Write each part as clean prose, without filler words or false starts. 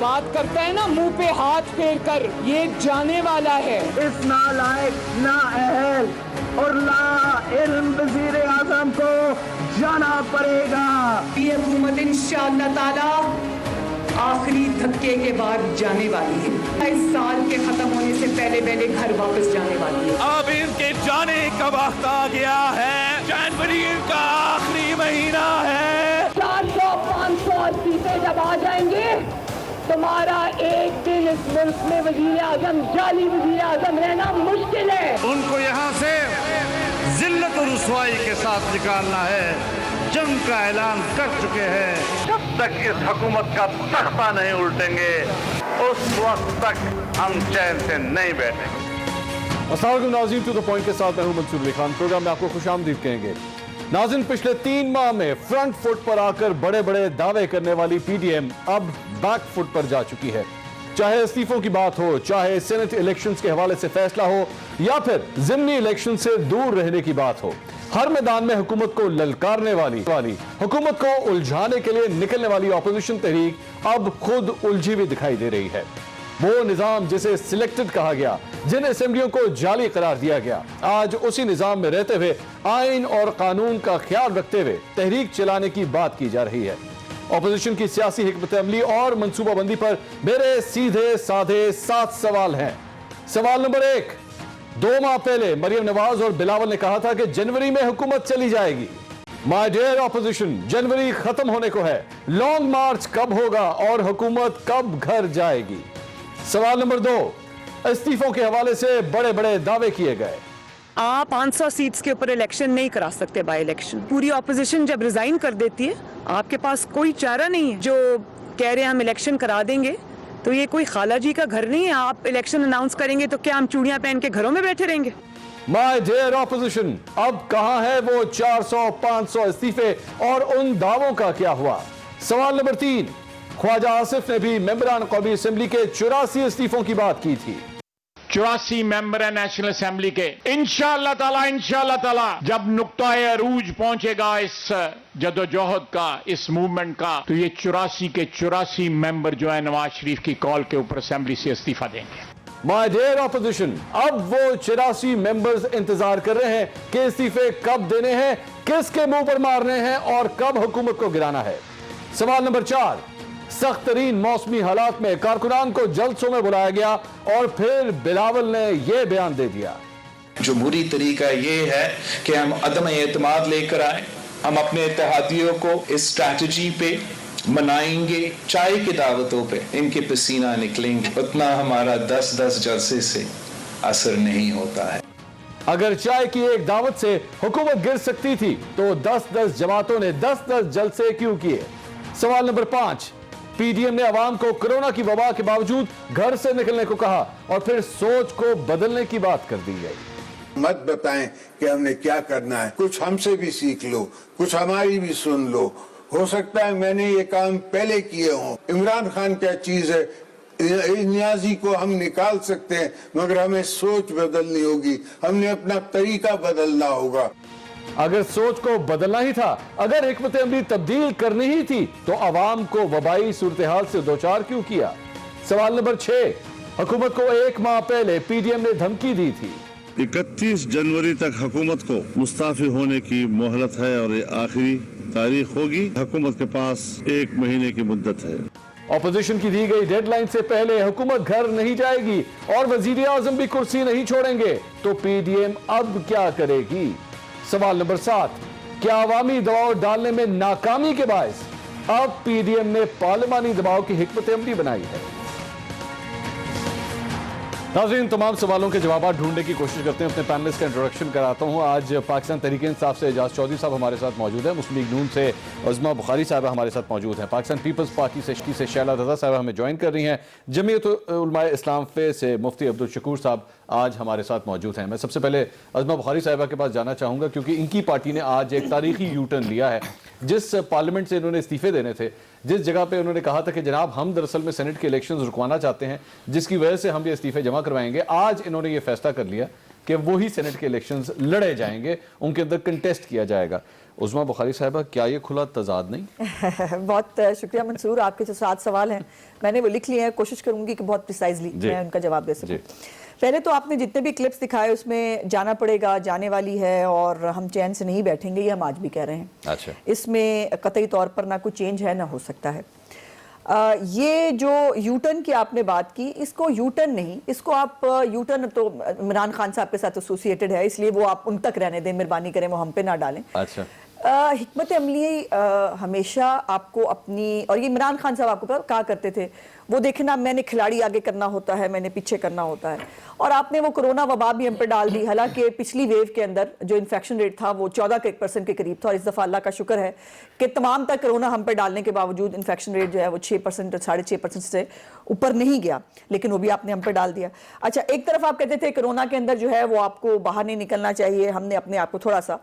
बात करता है ना मुंह पे हाथ फेर कर, ये जाने वाला है। इस नालायक, नाअहल और लाइल्म वज़ीर आज़म को जाना पड़ेगा। ये हुकूमत इंशाअल्लाह ताला आखिरी धक्के के बाद जाने वाली है। इस साल के खत्म होने से पहले घर वापस जाने वाली है। अब इनके जाने का वक्त आ गया है। जनवरी का आखिरी महीना है। 400-500 सीटें जब आ जाएंगे, तुम्हारा एक दिन इस मुल्क में वजीर आजम, जाली वजीर आजम रहना मुश्किल है। उनको यहाँ से जिल्लत और रुसवाई के साथ निकालना है। जंग का ऐलान कर चुके हैं। जब तक इस हुकूमत का तख्ता नहीं उल्टेंगे, उस वक्त तक हम चैन से नहीं बैठेंगे। अस्सलाम वालेकुम नाज़रीन, टू द पॉइंट के साथ मैं हूं मंसूर अली खान। प्रोग्राम में आपको खुशामदीद कहेंगे। नाज़रीन, पिछले 3 माह में फ्रंट फुट पर आकर बड़े बड़े दावे करने वाली पीडीएम अब बैक फुट पर जा चुकी है। चाहे इस्तीफों की बात हो, चाहे सेनेट इलेक्शंस के हवाले से फैसला हो, या फिर ज़िमनी इलेक्शन से दूर रहने की बात हो, हर मैदान में हुकूमत को ललकारने वाली हुकूमत को उलझाने के लिए निकलने वाली ऑपोजिशन तहरीक अब खुद उलझी हुई दिखाई दे रही है। वो निजाम जिसे सिलेक्टेड कहा गया, जिन असेंबलियों को जाली करार दिया गया, आज उसी निजाम में रहते हुए आइन और कानून का ख्याल रखते हुए तहरीक चलाने की बात की जा रही है। ऑपोजिशन की सियासी हिकमत अमली और मनसूबाबंदी पर मेरे सीधे साधे 7 सवाल हैं। सवाल नंबर 1, 2 माह पहले मरियम नवाज और बिलावल ने कहा था कि जनवरी में हुकूमत चली जाएगी। माय डियर ऑपोजिशन, जनवरी खत्म होने को है। लॉन्ग मार्च कब होगा और हुकूमत कब घर जाएगी? सवाल नंबर 2, इस्तीफों के हवाले से बड़े बड़े दावे किए गए। आप 500 सीट्स के ऊपर इलेक्शन नहीं करा सकते, बाय इलेक्शन। पूरी ऑपोजिशन जब रिजाइन कर देती है, आपके पास कोई चारा नहीं है। जो कह रहे हैं हम इलेक्शन करा देंगे, तो ये कोई खाला जी का घर नहीं है। आप इलेक्शन अनाउंस करेंगे तो क्या हम चूड़ियां पहन के घरों में बैठे रहेंगे? माय डियर ऑपोजिशन, अब कहां है वो 400-500 इस्तीफे और उन दावों का क्या हुआ? सवाल नंबर 3, ख्वाजा आसिफ ने भी मेंबरान कौमी असेंबली के 84 इस्तीफों की बात की थी। 84 मेंबर है नेशनल असेंबली के। इंशाअल्लाह ताला जब नुक्ता-ए अरूज पहुंचेगा इस जदोजहद का, इस मूवमेंट का, तो ये 84 के 84 मेंबर जो है नवाज शरीफ की कॉल के ऊपर असेंबली से इस्तीफा देंगे। माय डियर ऑपोजिशन, अब वो 84 मेंबर्स इंतजार कर रहे हैं कि इस्तीफे कब देने हैं, किसके मुंह पर मारने हैं और कब हुकूमत को गिराना है। सवाल नंबर 4, सख्त तरीन मौसमी हालात में कारकुनान को जलसों में बुलाया गया और फिर बिलावल ने यह बयान दे दिया। जमहूरी तरीका ये है कि हम अदम एतमाद लेकर आए, हम अपने इत्तेहादियों को इस स्ट्रैटेजी पे मनाएंगे। चाय की दावतों पे इनके पसीना निकलेंगे, उतना हमारा 10-10 जलसे से असर नहीं होता है। अगर चाय की एक दावत से हुकूमत गिर सकती थी तो 10-10 जमातों ने 10-10 जलसे क्यों किए? सवाल नंबर 5, पीडीएम ने अवाम को कोरोना की वबा के बावजूद घर से निकलने को कहा और फिर सोच को बदलने की बात कर दी गई। मत बताएं कि हमने क्या करना है, कुछ हमसे भी सीख लो, कुछ हमारी भी सुन लो। हो सकता है मैंने ये काम पहले किए हों। इमरान खान क्या चीज है, नियाजी को हम निकाल सकते हैं, मगर हमें सोच बदलनी होगी, हमने अपना तरीका बदलना होगा। अगर सोच को बदलना ही था, अगर हिकमत अमली तब्दील करनी ही थी, तो अवाम को वबाई सूरत हाल से दोचार क्यों किया? सवाल नंबर 6, हुकूमत को 1 माह पहले पीडीएम ने धमकी दी थी। 31 जनवरी तक हुकूमत को मुस्ताफी होने की मोहलत है और ये आखिरी तारीख होगी। हुकूमत के पास 1 महीने की मुद्दत है। ऑपोजिशन की दी गई डेडलाइन से पहले हुकूमत घर नहीं जाएगी और वजीर आजम भी कुर्सी नहीं छोड़ेंगे, तो पीडीएम अब क्या करेगी? सवाल नंबर 7, क्या अवामी दबाव डालने में नाकामी के बायस अब पीडीएम ने पार्लिमानी दबाव की हिकमत अमली बनाई है? नाज़रीन, तमाम सवालों के जवाब ढूंढने की कोशिश करते हैं। अपने पैनलिस्ट का इंट्रोडक्शन कराता हूं। आज पाकिस्तान तहरीक इंसाफ से एजाज चौधरी साहब हमारे साथ मौजूद हैं। मुस्लिम लीग नून से अज़मा बुखारी साहब हमारे साथ मौजूद हैं। पाकिस्तान पीपल्स पार्टी से शैला रज़ा साहब हमें ज्वाइन कर रही हैं। जमीयत उलमाए इस्लाम फे से मुफ्ती अब्दुल शकूर साहब आज हमारे साथ मौजूद हैं। मैं सबसे पहले अज़मा बुखारी साहिबा के पास जाना चाहूँगा, क्योंकि इनकी पार्टी ने आज एक तारीखी यू टर्न लिया है। जिस पार्लियामेंट से इन्होंने इस्तीफे देने थे, जिस जगह पे उन्होंने कहा था कि जनाब हम दरअसल में सेनेट के इलेक्शंस रुकवाना चाहते हैं, जिसकी वजह से हम ये इस्तीफे जमा करवाएंगे, आज इन्होंने ये फैसला कर लिया कि वही सेनेट के इलेक्शंस लड़े जाएंगे, उनके अंदर कंटेस्ट किया जाएगा। عظما بخاری صاحبہ کیا یہ کھلا تضاد نہیں؟ بہت شکریہ منصور، آپ کے جو 7 سوال ہیں میں نے وہ لکھ لیے ہیں، کوشش کروں گی کہ بہت پریسائزلی میں ان کا جواب دے سکوں۔ پہلے تو آپ نے جتنے بھی کلپس دکھائے اس میں جانا پڑے گا، جانے والی ہے اور ہم چین سے نہیں بیٹھیں گے، یہ ہم آج بھی کہہ رہے ہیں۔ اچھا، اس میں قطعی طور پر نہ کوئی چینج ہے نہ ہو سکتا ہے۔ یہ جو یو ٹرن کی آپ نے بات کی، اس کو یو ٹرن نہیں، اس کو آپ یو ٹرن تو عمران خان صاحب کے ساتھ ایسوسیٹڈ ہے، اس لیے وہ آپ ان تک رہنے دیں، مہربانی کریں وہ ہم پہ نہ ڈالیں۔ اچھا، حکمت عملی ہمیشہ آپ کو اپنی، اور یہ عمران خان صاحب آپ کو کہا کرتے تھے وہ دیکھیں نا میں نے کھلاڑی آگے کرنا ہوتا ہے، میں نے پیچھے کرنا ہوتا ہے، اور آپ نے وہ کرونا وبا بھی ہم پہ ڈال دی، حالانکہ پچھلی ویو کے اندر جو انفیکشن ریٹ تھا وہ 14% کے قریب تھا، اور اس دفعہ اللہ کا شکر ہے کہ تمام تک کرونا ہم پہ ڈالنے کے باوجود انفیکشن ریٹ جو ہے وہ 6% 6.5% سے اوپر نہیں گیا، لیکن وہ بھی آپ نے ہم پہ ڈال دیا۔ اچھا، ایک طرف آپ کہتے تھے کرونا کے اندر جو ہے وہ آپ کو باہر نہیں نکلنا چاہیے، ہم نے اپنے آپ کو تھوڑا سا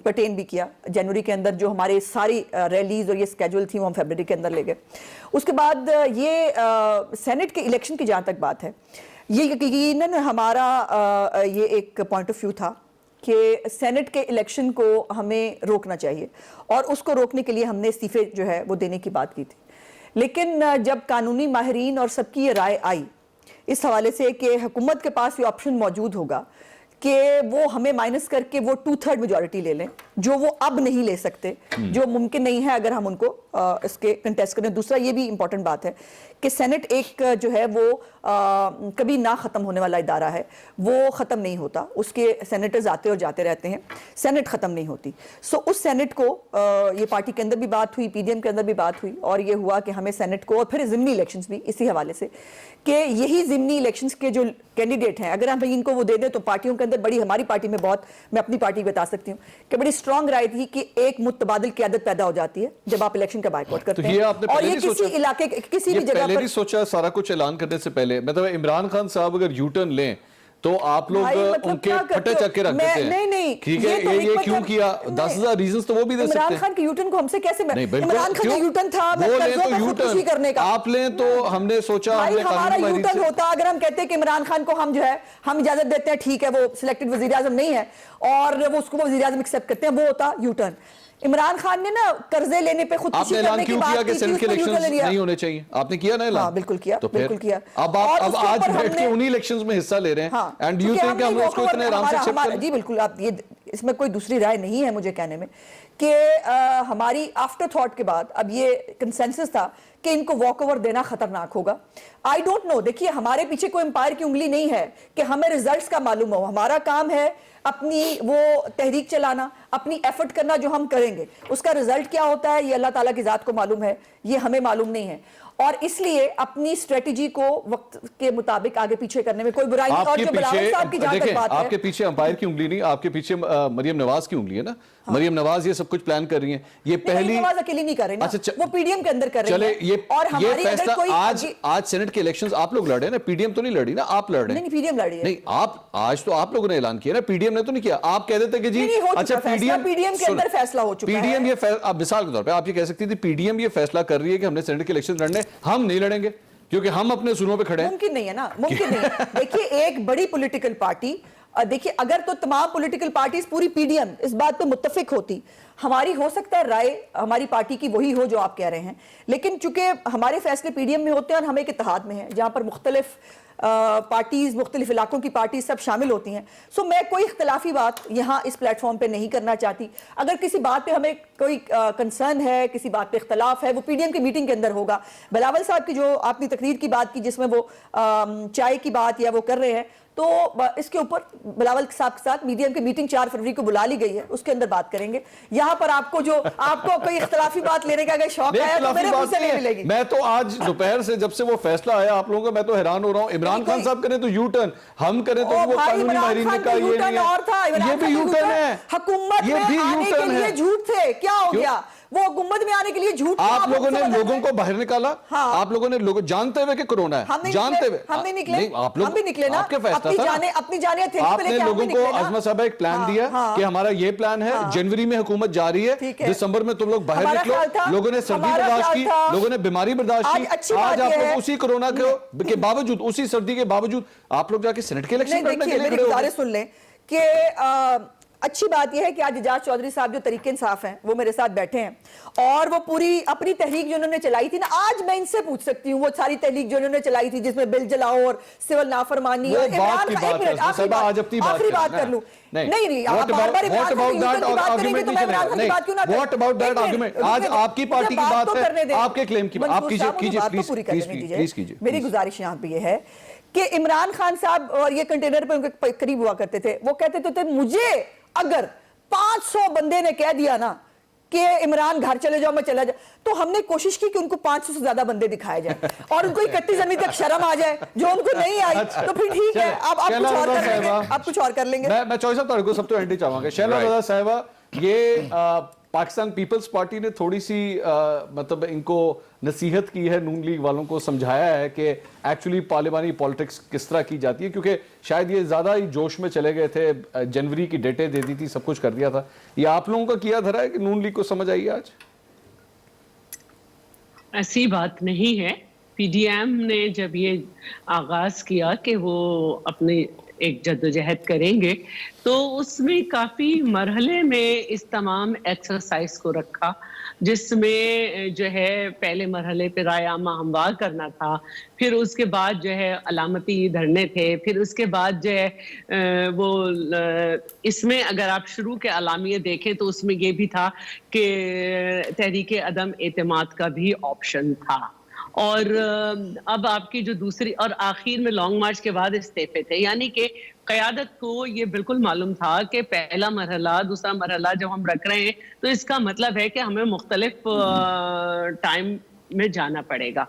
پرٹین بھی کیا، جنوری کے اندر جو ہماری ساری ریلیز اور یہ اسکیجول تھی وہ ہم فیبرری کے اندر لے گئے۔ اس کے بعد یہ سینٹ کے الیکشن کی جہاں تک بات ہے، یہ یقیناً ہمارا یہ ایک پوائنٹ آف ویو تھا کہ سینٹ کے الیکشن کو ہمیں روکنا چاہیے، اور اس کو روکنے کے لیے ہم نے استعفے جو ہے وہ دینے کی بات کی تھی، لیکن جب قانونی ماہرین اور سب کی یہ رائے آئی اس حوالے سے کہ حکومت کے پاس یہ آپشن موجود ہوگا کہ وہ ہمیں مائنس کر کے وہ 2/3 میجورٹی لے لیں، جو وہ اب نہیں لے سکتے، جو ممکن نہیں ہے اگر ہم ان کو اس کے کنٹیسٹ کریں۔ دوسرا یہ بھی امپورٹنٹ بات ہے کہ سینٹ ایک جو ہے وہ کبھی نہ ختم ہونے والا ادارہ ہے، وہ ختم نہیں ہوتا، اس کے سینیٹرز آتے اور جاتے رہتے ہیں، سینٹ ختم نہیں ہوتی۔ سو اس سینٹ کو یہ پارٹی کے اندر بھی بات ہوئی، پی ڈی ایم کے اندر بھی بات ہوئی، اور یہ ہوا کہ ہمیں سینٹ کو، اور پھر ضمنی الیکشنز بھی اسی حوالے سے کہ یہی ضمنی الیکشنز کے جو کینڈیڈیٹ ہیں اگر ہم ان کو وہ دے دیں تو پارٹیوں کے اندر بڑی، ہماری پارٹی میں بہت، میں اپنی پارٹی بتا سکتی ہوں کہ بڑی اسٹرانگ رائے تھی کہ ایک متبادل قیادت پیدا ہو جاتی ہے جب آپ الیکشن کا بائیکاٹ کرتے ہیں، اور یہ کسی علاقے کسی بھی جگہ پر سوچا سارا کچھ اعلان کرنے سے پہلے، مطلب عمران خان صاحب اگر یو ٹرن لیں تو آپ لوگ ان کے پھٹے چک کے رکھ دیتے ہیں؟ نہیں، ٹھیک ہے، یہ کیوں کیا؟ 10,000 ریزنز تو وہ بھی دے سکتے ہیں۔ عمران خان کے یو ٹرن کو ہم سے کیسے، عمران خان کا یو ٹرن تھا وہ لیں تو یو ٹرن آپ لیں تو ہم نے سوچا ہمارا یو ٹرن ہوتا اگر ہم کہتے ہیں کہ عمران خان کو ہم جو ہے ہم اجازت دیتے ہیں، ٹھیک ہے وہ سلیکٹڈ وزیر اعظم نہیں ہے اور وہ اس کو وزیر اعظم ایکسیپٹ کرتے ہیں، وہ ہوتا یو ٹرن۔ عمران خان نے نا قرضے لینے پہ خودکشی کرنے کی بات کی، سینٹ کے الیکشنز نہیں ہونے چاہیے، آپ نے کیا نا اعلان؟ ہاں بالکل کیا، بالکل کیا۔ اب آج بیٹھ کے انہی الیکشنز میں حصہ لے رہے ہیں، اینڈ یو تھنک ہم اس کو اتنے آرام سے ایکسیپٹ کریں؟ جی بالکل، آپ یہ اس میں کوئی دوسری رائے نہیں ہے مجھے کہنے میں کہ ہماری آفٹر تھاٹ کے بعد اب یہ کنسنسس تھا کہ ان کو واک اوور دینا خطرناک ہوگا۔ آئی ڈونٹ نو، دیکھیے ہمارے پیچھے کوئی امپائر کی انگلی نہیں ہے کہ ہمیں ریزلٹس کا معلوم ہو، ہمارا کام ہے اپنی وہ تحریک چلانا، اپنی ایفرٹ کرنا جو ہم کریں گے، اس کا رزلٹ کیا ہوتا ہے یہ اللہ تعالیٰ کی ذات کو معلوم ہے، یہ ہمیں معلوم نہیں ہے، اور اس لیے اپنی اسٹریٹجی کو وقت کے مطابق آگے پیچھے کرنے میں کوئی برائی نہیں۔ اور جو بلاول صاحب کی جہاں تک بات ہے، آپ کے پیچھے امپائر کی انگلی نہیں، آپ کے پیچھے مریم نواز کی انگلی ہے نا، مریم نواز یہ سب کچھ پلان کر رہی ہیں، یہ پہلی نواز اکیلی نہیں کر رہی نا، وہ پی ڈی ایم کے اندر کر رہی ہیں، اور ہماری اگر کوئی آج سینٹ کے الیکشنز آپ لوگ لڑ رہے ہیں نا، پی ڈی ایم تو نہیں لڑ رہی نا، آپ لڑ رہے ہیں۔ نہیں، پی ڈی ایم لڑ رہی ہے۔ نہیں، آپ آج تو آپ لوگوں نے اعلان کیا نا، پی ڈی ایم نے تو نہیں کیا، آپ کہہ دیتے کہ جی اچھا پی ڈی ایم کے اندر فیصلہ ہو چکا ہے، پی ڈی ایم یہ آپ مثال کے طور پہ آپ یہ کہہ سکتی تھی پی ڈی ایم یہ فیصلہ کر رہی ہے کہ ہم نے سینٹ کے الیکشن لڑنے، ہم نہیں لڑیں گے کیونکہ ہم اپنے سنوں پہ کھڑے ہیں۔ ممکن نہیں ہے نا، ممکن نہیں۔ دیکھیے ایک بڑی پولیٹیکل پارٹی، دیکھیے اگر تو تمام پولیٹیکل پارٹیز پوری پی ڈی ایم اس بات پہ متفق ہوتی، ہماری ہو سکتا ہے رائے ہماری پارٹی کی وہی ہو جو آپ کہہ رہے ہیں، لیکن چونکہ ہمارے فیصلے پی ڈی ایم میں ہوتے ہیں اور ہم ایک اتحاد میں ہیں جہاں پر مختلف پارٹیز، مختلف علاقوں کی پارٹیز سب شامل ہوتی ہیں، سو میں کوئی اختلافی بات یہاں اس پلیٹ فارم پہ نہیں کرنا چاہتی۔ اگر کسی بات پہ ہمیں کوئی کنسرن ہے، کسی بات پہ اختلاف ہے، وہ پی ڈی ایم کی میٹنگ کے اندر ہوگا۔ بلاول صاحب کی جو آپ نے تقریر کی بات کی جس میں وہ چائے کی بات یا وہ کر رہے ہیں، تو اس کے اوپر بلاول صاحب کے ساتھ میڈیم کی میٹنگ 4 فروری کو بلا لی گئی ہے، اس کے اندر بات کریں گے۔ یہاں پر آپ کو کوئی اختلافی بات لینے کا اگر شوق ہے تو میرے منہ سے نہیں ملے گی۔ میں تو آج دوپہر سے جب سے وہ فیصلہ آیا آپ لوگوں کا میں تو حیران ہو رہا ہوں، عمران خان صاحب کریں تو یو ٹرن، ہم کریں تو وہ قانونی ماہرین نے کہا یہ نہیں ہے، یہ بھی یو ٹرن ہے، حکومت میں آنے کے لیے جھوٹ تھے، کیا ہو گیا؟ وہ حکومت میں آنے کے لیے جھوٹ، آپ لوگوں نے لوگوں کو باہر نکالا، آپ لوگوں نے لوگوں جانتے ہوئے کہ کورونا ہے، جانتے ہوئے ہم نہیں نکلے، ہم بھی نکلے نا، آپ کے فیصلہ تھا، اپنی جانے تھے، آپ نے لوگوں کو عظمت صاحبہ ایک پلان دیا کہ ہمارا یہ پلان ہے، جنوری میں حکومت جاری ہے، دسمبر میں تم لوگ باہر نکلو، لوگوں نے سردی برداشت کی، لوگوں نے بیماری برداشت کی، آج آپ لوگ اسی کورونا کے باوجود، اسی سردی کے باوجود آپ لوگ جا کے سینٹ کے الیکشن کرنے کے لیے کھڑے ہو گئے۔ سن لیں کہ अच्छी बात यह है कि आज एजाज चौधरी साहब जो तरीके इंसाफ हैं वो मेरे साथ बैठे हैं और वो पूरी अपनी तहरीक जो उन्होंने चलाई थी ना, आज मैं इनसे पूछ सकती हूँ वो सारी तहरीक जो उन्होंने चलाई थी जिसमें बिल जलाओ और सिविल नाफरमानी और आखिरी बात कर लूं। नहीं आप बार-बार व्हाट अबाउट दैट आर्गुमेंट नहीं चलेगा। व्हाट अबाउट दैट आर्गुमेंट, आज आपकी पार्टी की बात है, आपके क्लेम की बात आप कीजिए प्लीज कीजिए। मेरी गुजारिश यहाँ पे ये है कि इमरान खान साहब और ये कंटेनर पे उनके करीब हुआ करते थे, वो कहते थे मुझे अगर 500 बंदे ने कह दिया ना कि इमरान घर चले जाओ मैं चला जाऊं, तो हमने कोशिश की कि उनको 500 से ज्यादा बंदे दिखाए जाए और उनको 31 जनवरी तक शर्म आ जाए, जो उनको नहीं आई तो फिर ठीक है, आप कुछ और कर लेंगे, आप कुछ और कर लेंगे। मैं चौधरी साहब ਤੁਹਾਡੇ ਕੋਲ ਸਭ ਤੋਂ ਐਂਡ ਚ ਆਵਾਂਗਾ। शहला साहिबा, ये पाकिस्तान पीपल्स पार्टी ने थोड़ी सी मतलब इनको नसीहत की है, नून लीग वालों को समझाया है कि एक्चुअली पार्लिमानी पॉलिटिक्स किस तरह की जाती है, क्योंकि शायद ये ज़्यादा ही जोश में चले गए थे, जनवरी की डेटें दे दी थी, सब कुछ कर दिया था। ये आप लोगों का किया धरा है कि नून लीग को समझ आई आज? ऐसी बात नहीं है। पीडीएम ने जब ये आगाज किया कि वो अपने एक जद्दोजहद करेंगे तो उसमें काफ़ी मरहले में इस तमाम एक्सरसाइज को रखा, जिसमें जो है पहले मरहले पे राय आमा हमवार करना था, फिर उसके बाद जो है अलामती धरने थे, फिर उसके बाद जो है वो इसमें अगर आप शुरू के अलामिये देखें तो उसमें ये भी था कि तहरीक अदम एतमाद का भी ऑप्शन था। और अब आपकी जो दूसरी और आखिर में लॉन्ग मार्च के बाद इस्तीफे थे, यानी कि क़यादत को ये बिल्कुल मालूम था कि पहला मरहला दूसरा मरहला जब हम रख रहे हैं तो इसका मतलब है कि हमें मुख्तलिफ टाइम में जाना पड़ेगा।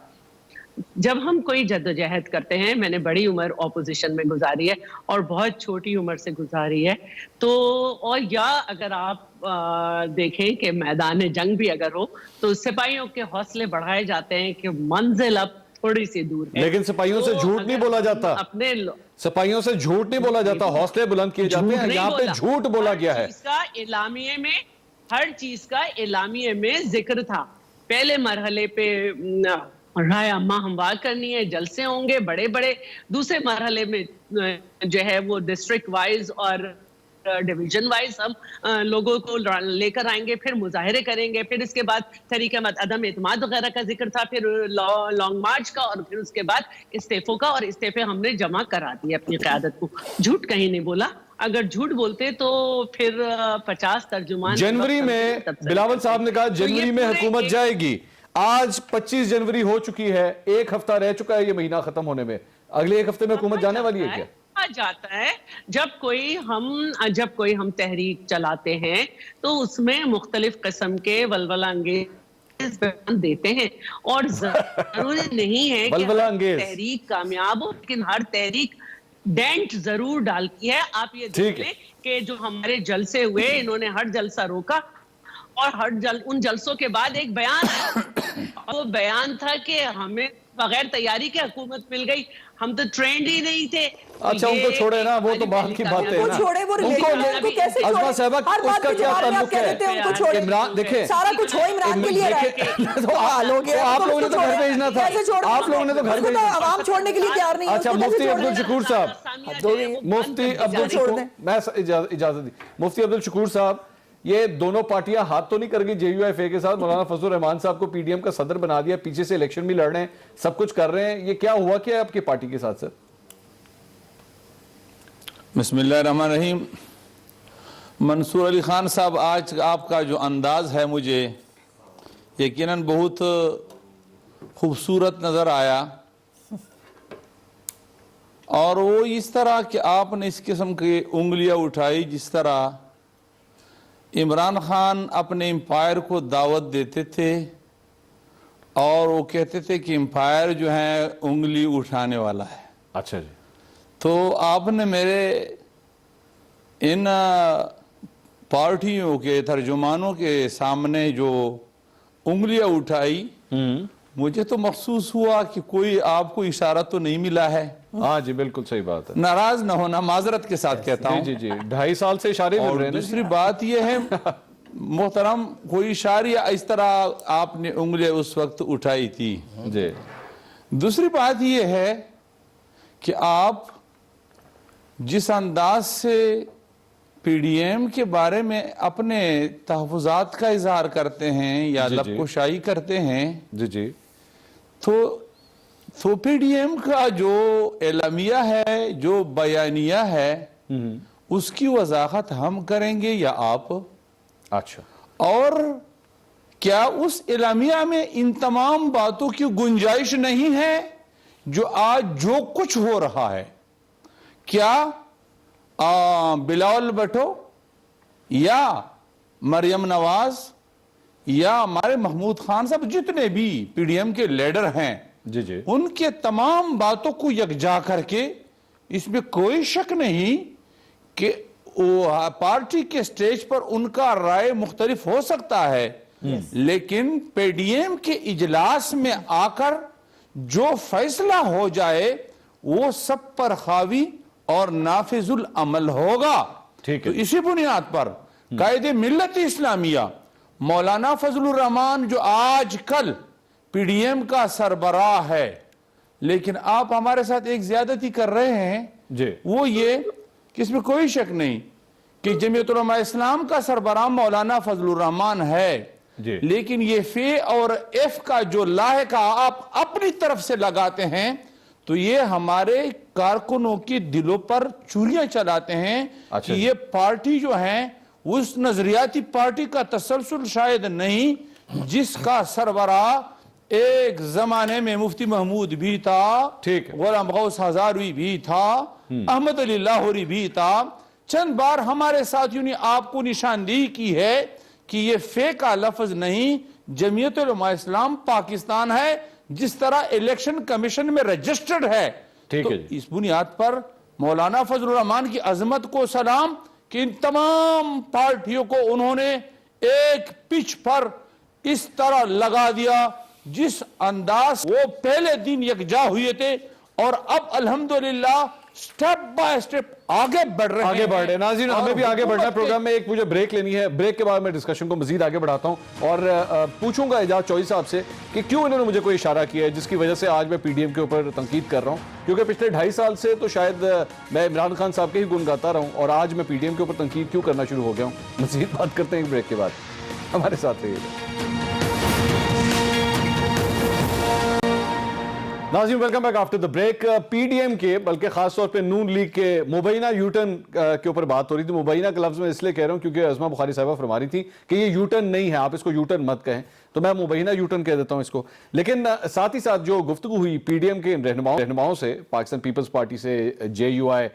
जब हम कोई जद्दोजहद करते हैं, मैंने बड़ी उम्र ऑपोजिशन में गुजारी है और बहुत छोटी उम्र से गुजारी है, तो और या अगर आप देखें कि मैदान जंग भी अगर हो तो सिपाहियों के हौसले बढ़ाए जाते हैं कि मंजिल अब थोड़ी सी दूर है। लेकिन सिपाहियों से झूठ नहीं बोला जाता, सिपाहियों से झूठ नहीं बोला जाता, हौसले बुलंद किए जाते हैं, यहाँ पे झूठ बोला गया है। एलामिये में हर चीज का एलामिये में जिक्र था। पहले मरहले पे राय अम्मा हमवार करनी है, जलसे होंगे बड़े बड़े, दूसरे मरहले में जो है वो डिस्ट्रिक्ट वाइज और डिवीजन वाइज हम लोगों को लेकर आएंगे, फिर मुजाहरे करेंगे, फिर इसके बाद तहरीक अदम एतमाद वगैरह का जिक्र था, फिर लॉन्ग मार्च का और फिर उसके बाद इस्तीफों का, और इस्तीफे हमने जमा करा दिए अपनी क़यादत को। झूठ कहीं नहीं बोला, अगर झूठ बोलते तो फिर 50 तर्जुमान। जनवरी में बिलावल साहब ने कहा जनवरी में हुकूमत जाएगी, आज 25 जनवरी हो चुकी है, एक हफ्ता रह चुका है ये महीना खत्म होने में, अगले एक हफ्ते में हुकूमत जाने वाली है क्या? जाता है जब कोई हम तहरीक चलाते हैं तो उसमें मुख्तलिफ किस्म के वलवला अंगेज बयान देते हैं, और जरूरी नहीं है कि तहरीक कामयाब हो, लेकिन हर तहरीक डेंट जरूर डालती है। आप ये देखें कि जो हमारे जलसे हुए, इन्होंने हर जलसा रोका और उन जलसों के बाद एक बयान वो बयान था कि हमें बगैर तैयारी के हुकूमत मिल गई, हम तो ट्रेंड ही नहीं थे। अच्छा उनको छोड़े ना, वो तो बात की बात है ना, उनको कैसे अज़मा साहिबा उसका क्या ताल्लुक है? इमरान देखें सारा कुछ हो इमरान के लिए तो आप लोगों ने तो घर भेजना था, आप लोगों ने तो घर भेजना, आवाम छोड़ने के लिए तैयार नहीं। अच्छा मुफ्ती अब्दुल शकूर साहब, मुफ्ती अब्दुल शकूर, मैं इजाजत दी, मुफ्ती अब्दुल शकूर साहब, ये दोनों पार्टियां हाथ तो नहीं कर गई JUIFA के साथ? मौलाना फजलुर रहमान साहब को PDM का सदर बना दिया, पीछे से इलेक्शन भी लड़ रहे हैं, सब कुछ कर रहे हैं, ये क्या हुआ क्या है आपकी पार्टी के साथ सर? बिस्मिल्लाहिर्रहमानिर्रहीम। मंसूर अली खान साहब, आज आपका जो अंदाज है मुझे यकीनन बहुत खूबसूरत नज़र आया, और वो इस तरह कि आपने इस किस्म की उंगलियां उठाई जिस तरह इमरान खान अपने एम्पायर को दावत देते थे और वो कहते थे कि एम्पायर जो है उंगली उठाने वाला है। अच्छा जी, तो आपने मेरे इन पार्टियों के तर्जुमानों के सामने जो उंगलियां उठाई, मुझे तो महसूस हुआ कि कोई आपको इशारा तो नहीं मिला है। हाँ जी बिल्कुल सही बात है, नाराज ना होना, माजरत के साथ कहता हूँ। जी जी 2.5 साल से इशारे मिल रहे हैं। दूसरी बात यह है मोहतरम, कोई इशारा इस तरह आपने उंगलियां उस वक्त उठाई थी जी। दूसरी बात यह है कि आप जिस अंदाज से पी डी एम के बारे में अपने तहफ़्फ़ुज़ात का इजहार करते हैं या लबकुशाई करते हैं जी जी, तो पी डी एम का जो एलामिया है, जो बयानिया है, उसकी वजाहत हम करेंगे या आप? अच्छा, और क्या उस एलामिया में इन तमाम बातों की गुंजाइश नहीं है जो आज जो कुछ हो रहा है? क्या बिलावल भुट्टो या मरियम नवाज या हमारे महमूद खान साहब, जितने भी पीडीएम के लीडर हैं जी जी, उनके तमाम बातों को यकजा करके, इसमें कोई शक नहीं कि पार्टी के स्टेज पर उनका राय मुख्तलिफ हो सकता है, लेकिन पीडीएम के इजलास में आकर जो फैसला हो जाए वो सब पर हावी और नाफिजुल अमल होगा। ठीक तो है, इसी बुनियाद पर कायदे मिल्लत इस्लामिया मौलाना फजलुर रहमान जो आज कल पीडीएम का सरबराह है, लेकिन आप हमारे साथ एक ज्यादती कर रहे हैं जी, वो ये कि इसमें कोई शक नहीं कि जमीयत उलमा इस्लाम का सरबराह मौलाना फजलुर रहमान है जी, लेकिन ये फे और एफ का जो लाहका आप अपनी तरफ से लगाते हैं तो ये हमारे कारकुनों के दिलों पर चूड़ियां चलाते हैं। अच्छा, कि ये पार्टी जो है उस नजरियाती पार्टी का तसलसल शायद नहीं जिसका सरबराह एक जमाने में मुफ्ती महमूद भी था, ठीक है, गुलाम गौस हजारी भी था, अहमद अली लाहौरी भी था। चंद बार हमारे साथियों ने आपको निशानदेही की है कि ये फे का लफ्ज नहीं, जमीयत उलमा इस्लाम पाकिस्तान है जिस तरह इलेक्शन कमीशन में रजिस्टर्ड है। ठीक तो है, इस बुनियाद पर मौलाना फजलुर रहमान की अजमत को सलाम कि इन तमाम पार्टियों को उन्होंने एक पिच पर इस तरह लगा दिया जिस अंदाज वो पहले दिन यकजा हुए थे, और अब अल्हम्दुलिल्लाह स्टेप बाय स्टेप आगे बढ़ रहे हैं। नाज़रीन, हमें भी आगे बढ़ना है प्रोग्राम में। एक मुझे ब्रेक लेनी है, ब्रेक के बाद मैं डिस्कशन को मजीद आगे बढ़ाता हूं और पूछूंगा एजाज चौधरी साहब से कि क्यों इन्होंने मुझे कोई इशारा किया है जिसकी वजह से आज मैं पीडीएम के ऊपर तनकीद कर रहा हूं, क्योंकि पिछले 2.5 साल से तो शायद मैं इमरान खान साहब के ही गुण गाता रहा हूं और आज मैं पीडीएम के ऊपर तनकीद क्यों करना शुरू हो गया हूं। मजीद बात करते हैं ब्रेक के बाद, हमारे साथ रहिएगा। नाज़रीन, welcome back after the break. PDM के बल्कि खास तौर पे नून लीग के मुबैना यूटर्न के ऊपर बात हो रही थी। मुबैना का लफ्ज़ मैं इसलिए कह रहा हूं क्योंकि अज़मा बुखारी साहिबा फरमा रही थी कि ये यूटर्न नहीं है, आप इसको यूटर्न मत कहें, तो मैं मुबैना यूटर्न कह देता हूं इसको। लेकिन साथ ही साथ जो गुफ्तगू हुई पीडीएम के रहनुमाओं से, पाकिस्तान पीपल्स पार्टी से, JUI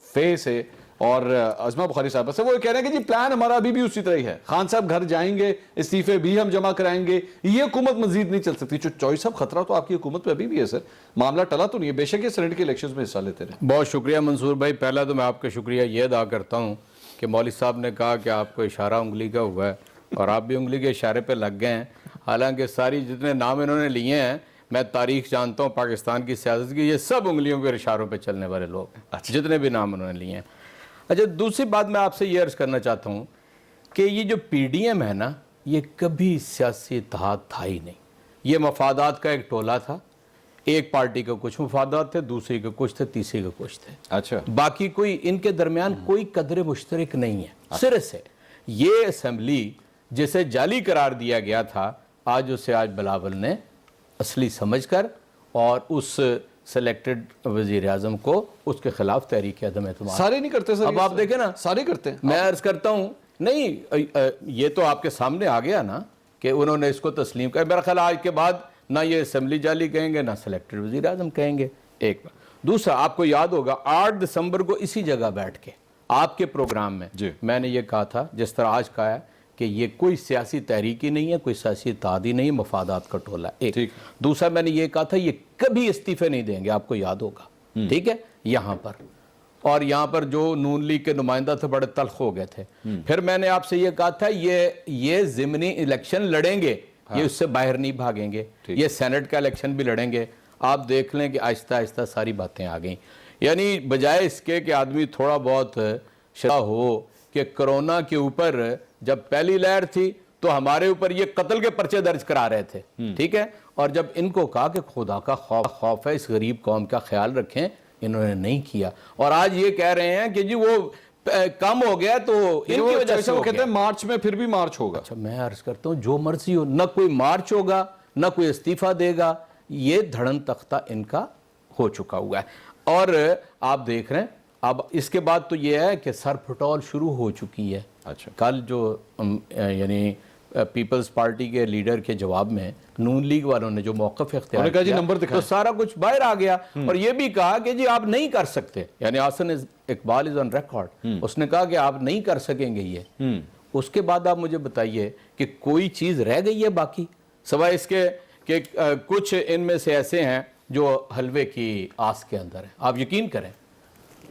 फे से और अज़मा बुखारी साहब से, वो कह रहे हैं कि जी प्लान हमारा अभी भी उसी तरह ही है, खान साहब घर जाएंगे, इस्तीफे भी हम जमा कराएंगे, ये हुकूमत मजीद नहीं चल सकती। चौधरी साहब, खतरा तो आपकी हुकूमत पे अभी भी है सर, मामला टला तो नहीं है, बेशक ये सेनेट के इलेक्शंस में हिस्सा लेते रहे। बहुत शुक्रिया मंसूर भाई। पहला तो मैं आपका शुक्रिया ये अदा करता हूँ कि मौलवी साहब ने कहा कि आपको इशारा उंगली का हुआ है और आप भी उंगली के इशारे पर लग गए हैं। हालांकि सारी जितने नाम इन्होंने लिए हैं, मैं तारीख जानता हूँ पाकिस्तान की सियासत की, ये सब उंगलियों के इशारों पर चलने वाले लोग हैं, जितने भी नाम उन्होंने लिए हैं। अच्छा, दूसरी बात मैं आपसे ये अर्ज़ करना चाहता हूँ कि ये जो पीडीएम है ना, ये कभी सियासी इत्तेहाद था ही नहीं। ये मफादात का एक टोला था, एक पार्टी के कुछ मफादात थे, दूसरी के कुछ थे, तीसरी के कुछ थे। अच्छा, बाकी कोई इनके दरमियान कोई कदर मुश्तरक नहीं है। सिरे से ये असेंबली जिसे जाली करार दिया गया था, आज उसे आज बिलावल ने असली समझ कर और उस सेलेक्टेड वजीर आजम को उसके खिलाफ तहरीक अदम एतमाद। सारे नहीं करते सर, अब आप देखें ना, सारे करते हैं। मैं अर्ज करता हूं, नहीं ये तो आपके सामने आ गया ना कि उन्होंने इसको तस्लीम कर। मेरा ख्याल आज के बाद ना ये असेंबली जाली कहेंगे ना सेलेक्टेड वजीर आजम कहेंगे। एक दूसरा, आपको याद होगा 8 दिसंबर को इसी जगह बैठ के आपके प्रोग्राम में मैंने ये कहा था, जिस तरह आज कहा है, कि ये कोई सियासी तहरीक ही नहीं है, कोई सियासी इत्तेहाद ही नहीं, मफादात का टोला। एक दूसरा, मैंने ये कहा था ये कभी इस्तीफे नहीं देंगे, आपको याद होगा, ठीक है, यहाँ पर। और यहाँ पर जो नून लीग के नुमाइंदा थे बड़े तल्ख हो गए थे। फिर मैंने आपसे ये कहा था ये ज़िमनी इलेक्शन लड़ेंगे, ये उससे बाहर नहीं भागेंगे, ये सेनेट का इलेक्शन भी लड़ेंगे। आप देख लें कि आहिस्ता आहिस्ता सारी बातें आ गई। यानी बजाय इसके कि आदमी थोड़ा बहुत शरा हो कि कोरोना के ऊपर जब पहली लहर थी तो हमारे ऊपर ये कत्ल के पर्चे दर्ज करा रहे थे, ठीक है, और जब इनको कहा कि खुदा का खौफ है, इस गरीब कौम का ख्याल रखें, इन्होंने नहीं किया। और आज ये कह रहे हैं कि जी वो कम हो गया तो इनकी वजह से वो हो कहते गया। हैं मार्च में फिर भी मार्च होगा। अच्छा, मैं अर्ज करता हूं जो मर्जी हो, ना कोई मार्च होगा ना कोई इस्तीफा देगा, ये धड़न तख्ता इनका हो चुका हुआ है। और आप देख रहे हैं अब इसके बाद तो ये है कि सर फटोल शुरू हो चुकी है। अच्छा, कल जो यानी पीपल्स पार्टी के लीडर के जवाब में नून लीग वालों ने जो मौक़िफ़ इख्तियार कहा जी किया, नंबर दिखाएं, तो सारा कुछ बाहर आ गया। और ये भी कहा कि जी आप नहीं कर सकते, यानी आसन इकबाल इज ऑन रिकॉर्ड, उसने कहा कि आप नहीं कर सकेंगे ये। उसके बाद आप मुझे बताइए कि कोई चीज़ रह गई है बाकी, सिवाय इसके कि कुछ इनमें से ऐसे हैं जो हलवे की आस के अंदर है। आप यकीन करें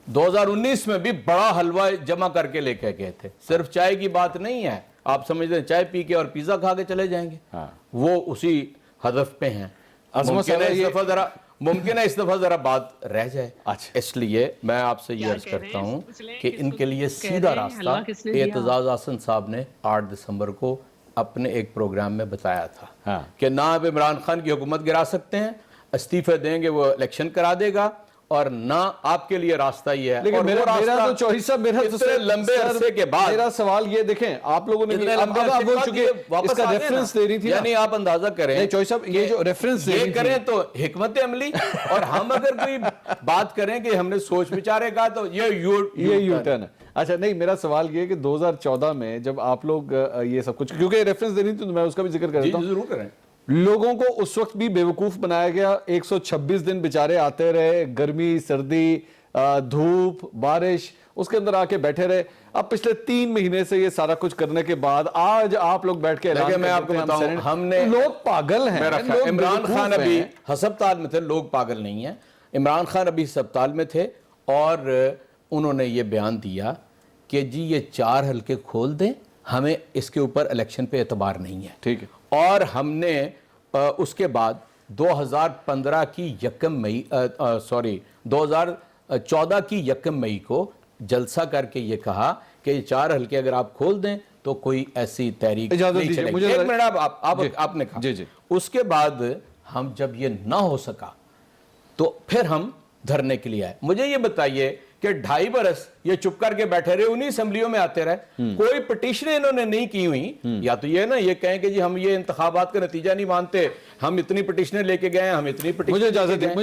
2019 में भी बड़ा हलवा जमा करके लेके गए थे। सिर्फ चाय की बात नहीं है, आप समझते हैं चाय पी के और पिज्जा खा के चले जाएंगे। वो उसी हदफ पे हैं। मुमकिन है इस दफा जरा बात रह जाए। अच्छा, इसलिए मैं आपसे ये अर्ज करता हूं कि इनके लिए सीधा रास्ता एतजाज आसन साहब ने 8 दिसंबर को अपने एक प्रोग्राम में बताया था कि ना आप इमरान खान की हुकूमत गिरा सकते हैं, इस्तीफे देंगे वो इलेक्शन करा देगा, और ना आपके लिए रास्ता ही है। लेकिन मेरा तो चौधरी साहब, मेरा इतने लंबे अरसे के बाद मेरा सवाल ये देखें, आप लोगों ने इसका रेफरेंस दे रही थी, यानी आप अंदाजा करें चौधरी साहब ये जो रेफरेंस ये करें तो हिकमत अमली, और हम अगर कोई बात करें कि हमने सोच विचारे का तो ये यू टर्न है। अच्छा, नहीं, मेरा सवाल ये कि 2014 में जब आप लोग ये सब कुछ, क्योंकि रेफरेंस दे रही थी तो मैं उसका भी जिक्र कर देता हूं। जरूर करें। लोगों को उस वक्त भी बेवकूफ बनाया गया, 126 दिन बेचारे आते रहे, गर्मी सर्दी धूप बारिश, उसके अंदर आके बैठे रहे। अब पिछले 3 महीने से ये सारा कुछ करने के बाद आज आप लोग बैठ के मैं आपको बताऊं, हमने लोग पागल हैं। इमरान खान अभी हस्पताल में थे, लोग पागल नहीं है। इमरान खान अभी अस्पताल में थे और उन्होंने ये बयान दिया कि जी ये 4 हल्के खोल दें, हमें इसके ऊपर इलेक्शन पे एतबार नहीं है। ठीक है। और हमने उसके बाद 2015 की 2014 की 1 मई को जलसा करके ये कहा कि ये 4 हल्के अगर आप खोल दें तो कोई ऐसी तहरीक नहीं चलेगी। एक मिनट, आपने कहा। जी। उसके बाद हम जब ये ना हो सका तो फिर हम धरने के लिए आए। मुझे ये बताइए कि 2.5 बरस ये चुप करके बैठे रहे, उन्हीं असेंबलियों में आते रहे, कोई पिटीशन इन्होंने नहीं की हुई। या तो ये ना ये कहें कि जी हम ये इंतखाबात का नतीजा नहीं मानते, हम इतनी पिटीशनें लेके गए, हम इतनी पिटीशन। मुझे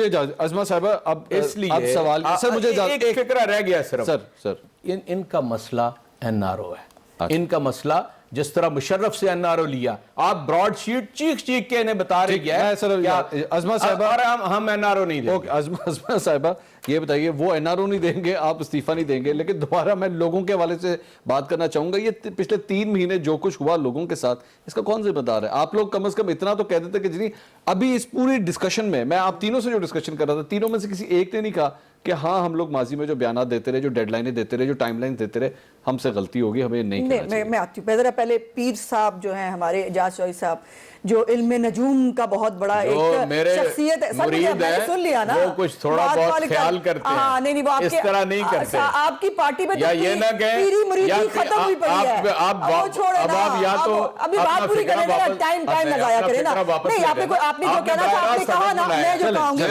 इजाजत अज़मा साहिबा, अब इसलिए सवाल सर, मुझे एक फिक्रा रह गया सिर्फ सर इनका मसला एनआरओ है। इनका मसला जिस तरह मुशर्रफ से एनआरओ लिया, आप ब्रॉड शीट चीख के इन्हें बता रहे हैं अज़मा साहिबा हम एनआरओ नहीं देंगे। अज़मा साहिबा ये बताइए, वो एनआरओ नहीं देंगे, आप इस्तीफा नहीं देंगे, लेकिन दोबारा मैं लोगों के हवाले से बात करना चाहूंगा। ये पिछले 3 महीने जो कुछ हुआ लोगों के साथ, इसका कौन जिम्मेदार है? आप लोग कम से कम इतना तो कह देते कि जी अभी इस पूरी डिस्कशन में, मैं आप तीनों से जो डिस्कशन कर रहा था, तीनों में से किसी एक ने नहीं कहा कि हाँ हम लोग माजी में जो बयान देते रहे, जो डेडलाइनें देते रहे, जो टाइमलाइन देते रहे, हमसे गलती होगी, हमें नहीं करना चाहिए। मैं आती हूँ। पहले पीर साहब जो हैं हमारे एजाज चौधरी साहब, जो इल्म नजूम का बहुत बड़ा एक शख्सियत है, मैंने सुन लिया ना, वो कुछ थोड़ा बहुत ख्याल करते हैं, नहीं वो इस तरह नहीं करते। आपकी पार्टी में या ये ना कहें पीरी मुरीदी खत्म हुई पड़ी है। वो छोड़े ना, या तो अभी बात पूरी करने का टाइम लगाया करें ना। नहीं, आपने जो कहना था आपने कहा ना, मैं जो कहूंगी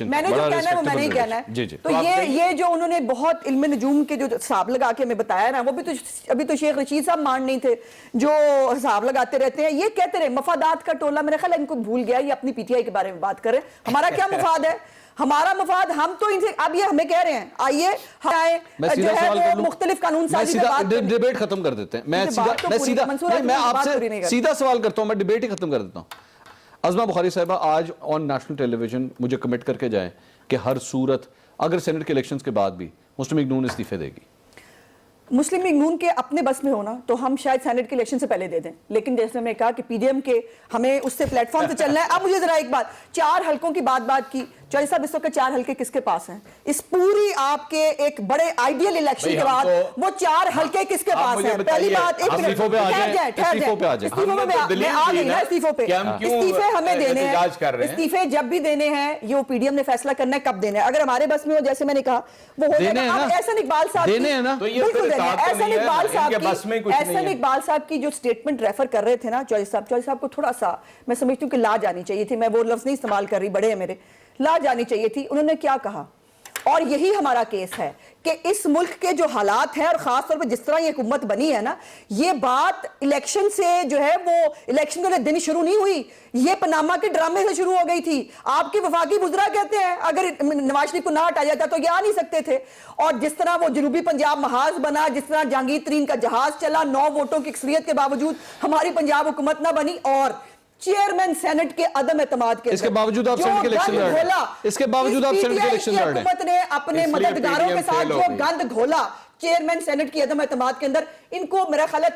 मैंने जो कहना है वो मैंने ही कहना है। तो ये जो उन्होंने बहुत इल्म नजूम के जो हिसाब लगा के हमें बताया ना, वो भी तो अभी तो शेख रशीद साहब नहीं थे जो हिसाब लगाते रहते हैं, ये कहते रहे मफादात का टोला। मेरे ख्याल इनको भूल गया, ये अपनी पीटीआई के बारे में बात कर रहे हैं। हमारा क्या मफाद है? हमारा मफाद, हम तो इनसे अब ये हमें कह रहे हैं आइए जो है वो मुख्तलिफ कानून साजी पे बात डिबेट खत्म कर देते हैं। मैं आपसे सीधा सवाल करता हूं, मैं डिबेट ही खत्म कर देता हूं। अज़मा बुखारी साहिबा आज ऑन नेशनल टेलीविजन मुझे कमिट करके जाएं कि हर सूरत अगर सेनेट के इलेक्शंस के बाद भी मुस्लिम लीग नून इस्तीफे देगी। मुस्लिम लीग नून के अपने बस में होना तो हम शायद सेनेट के इलेक्शन से पहले दे दें, लेकिन जैसे मैंने कहा कि पीडीएम के हमें उससे प्लेटफॉर्म से चलना है। अब मुझे जरा एक बात, 4 हल्कों की बात की, चौधरी साहब इस वक्त 4 हल्के किसके पास हैं? इस पूरी आपके एक बड़े आइडियल इलेक्शन के बाद वो 4 हल्के किसके पास हैं? पहली बात, एक मिनट इस्तीफों पे इस्तीफे हमें देने हैं। इस्तीफे जब भी देने हैं ये पीडीएम ने फैसला करना है कब देने हैं। अगर हमारे बस में हो, जैसे मैंने कहा, वो हो जाएगा। एहसन इकबाल साहब एहसन इकबाल साहब की जो स्टेटमेंट रेफर कर रहे थे ना चौधरी साहब को थोड़ा सा मैं समझती हूँ कि ला जानी चाहिए थी। मैं वो लफ्ज नहीं इस्तेमाल कर रही, बड़े हैं मेरे, ला जानी चाहिए थी। उन्होंने क्या कहा? اور یہی ہمارا کیس ہے کہ اس ملک کے جو حالات ہیں اور خاص طور پہ جس طرح یہ حکومت بنی ہے نا, یہ بات الیکشن سے جو ہے وہ الیکشن کے دن شروع نہیں ہوئی, یہ پاناما کے ڈرامے سے شروع ہو گئی تھی. آپ کے وفاقی وزراء کہتے ہیں اگر نواز شریف کو نہ ہٹایا جاتا تو یہ آ نہیں سکتے تھے. اور جس طرح وہ جنوبی پنجاب محاذ بنا, جس طرح جہانگیر ترین کا جہاز چلا, 9 ووٹوں کی اکثریت کے باوجود ہماری پنجاب حکومت نہ بنی, اور چیئرمین سینٹ کے عدم اعتماد کے اس کے باوجود آپ سینٹ کے الیکشن لڑ رہے ہیں, اس کے باوجود آپ سینٹ کے الیکشن لڑ رہے ہیں. حکومت نے اپنے مددگاروں کے ساتھ جو گند گھولا چیئرمین سینٹ کی عدم اعتماد کے اندر, ان کو میرا خیال ہے